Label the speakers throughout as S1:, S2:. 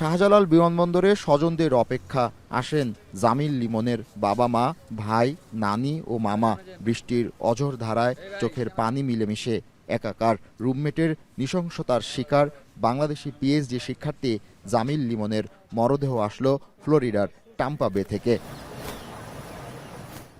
S1: শাহজালাল বিমানবন্দরে স্বজনদের অপেক্ষা আসেন জামিল লিমনের বাবা মা, ভাই, নানি ও মামা। বৃষ্টির অঝোর ধারায় চোখের পানি মিলেমিশে একাকার। রুমমেটের নৃশংসতার শিকার বাংলাদেশি পিএইচডি শিক্ষার্থী জামিল লিমনের মরদেহ আসলো ফ্লোরিডার টাম্পা বে থেকে।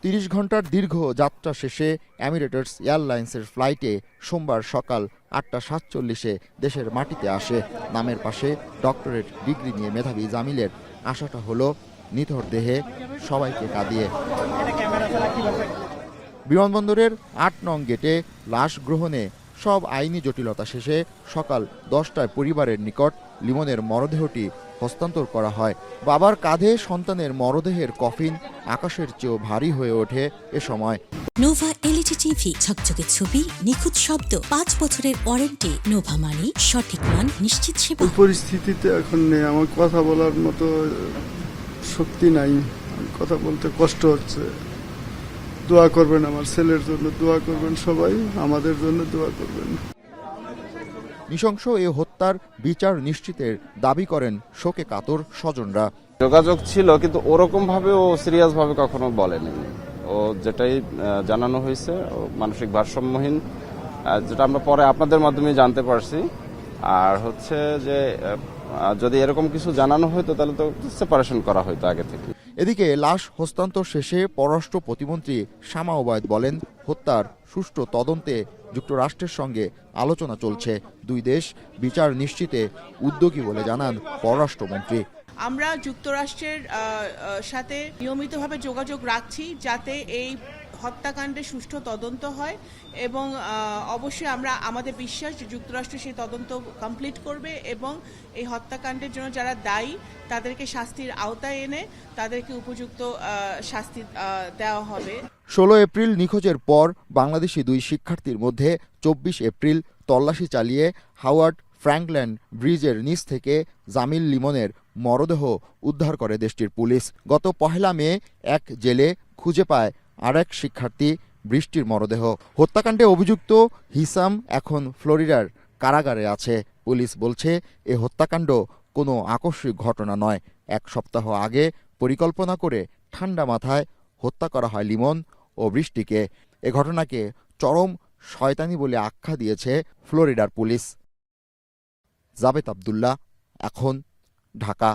S1: ৩০ ঘন্টার দীর্ঘ যাত্রা শেষে এমিরেটস এয়ারলাইন্সের ফ্লাইটে সোমবার সকাল ৮টা ৪৭-এ দেশের মাটিতে আসে। নামের পাশে ডক্টরেট ডিগ্রি নিয়ে মেধাবী জামিলের আশাটা হলো নিথর দেহে সবাইকে কাঁদিয়ে। বিমানবন্দরের ৮ নং গেটে লাশ গ্রহণে সব আইনি জটিলতা শেষে সকাল 10টায় পরিবারের নিকট লিমনের মরদেহটি হস্তান্তর করা হয়। বাবার কাঁধে সন্তানের মরদেহের কফিন আকাশের চেয়েও ভারী হয়ে ওঠে এ সময়।
S2: নোভা এলইডি টিভি, ঝকঝকে ছবি, নিখুঁত শব্দ, ৫ বছরের ওয়ারেন্টি। নোভা মানি সঠিক মান, নিশ্চিত সেবা।
S3: পরিস্থিতিতে এখন নেই, আমার কথা বলার মতো শক্তি নাই, কথা বলতে কষ্ট হচ্ছে। দোয়া করবেন আমার ছেলের জন্য, দোয়া করবেন সবাই, আমাদের জন্য দোয়া করবেন।
S1: নৃশংস এ হত্যার বিচার নিশ্চিতের দাবি করেন শোকে কাতর স্বজনরা।
S4: যোগাযোগ ছিল, কিন্তু ওরকম ভাবে ও সিরিয়াস ভাবে কখনো বলেনি। ও যেটাই জানানো হয়েছে মানসিক ভারসাম্যহীন, যেটা আমরা পরে আপনাদের মাধ্যমে জানতে পারছি। আর হচ্ছে যে যদি এরকম কিছু জানানো হতো তাহলে তো সেপারেশন করা হতো আগে থেকে।
S1: এদিকে লাশ হস্তান্তর শেষে পররাষ্ট্র প্রতিমন্ত্রী শামা ওবায়দ বলেন, হত্যার সুষ্ঠু তদন্তে যুক্তরাষ্ট্রের সঙ্গে আলোচনা চলছে। দুই দেশ বিচার নিশ্চিতে উদ্যোগী বলে জানান পররাষ্ট্রমন্ত্রী।
S5: আমরা যুক্তরাষ্ট্রের সাথে নিয়মিতভাবে যোগাযোগ রাখছি যাতে এই হত্যাকাণ্ডের সুষ্ঠু তদন্ত হয়, এবং অবশ্যই আমরা আমাদের বিশ্বাস যে যুক্তরাষ্ট্র সেই তদন্ত কমপ্লিট করবে এবং এই হত্যাকাণ্ডের জন্য যারা দায়ী তাদেরকে শাস্তির আওতায় এনে তাদেরকে উপযুক্ত শাস্তি দেওয়া হবে।
S1: 16 এপ্রিল নিখোঁজের পর বাংলাদেশি দুই শিক্ষার্থীর মধ্যে 24 এপ্রিল তল্লাশি চালিয়ে হাওয়ার্ড ফ্র্যাঙ্কল্যান্ড ব্রিজের নিচ থেকে জামিল লিমনের মরদেহ উদ্ধার করে দেশটির পুলিশ। গত 1 মে এক জেলে খুঁজে পায় আরেক শিক্ষার্থী বৃষ্টির মরদেহ। হত্যাকাণ্ডে অভিযুক্ত হিসাম এখন ফ্লোরিডার কারাগারে আছে। পুলিশ বলছে এ হত্যাকাণ্ড কোনো আকস্মিক ঘটনা নয়। 1 সপ্তাহ আগে পরিকল্পনা করে ঠান্ডা মাথায় হত্যা করা হয় লিমন ও বৃষ্টিকে। এ ঘটনাকে চরম শয়তানি বলে আখ্যা দিয়েছে ফ্লোরিডার পুলিশ। জাবেদ আবদুল্লাহ, এখন, ঢাকা।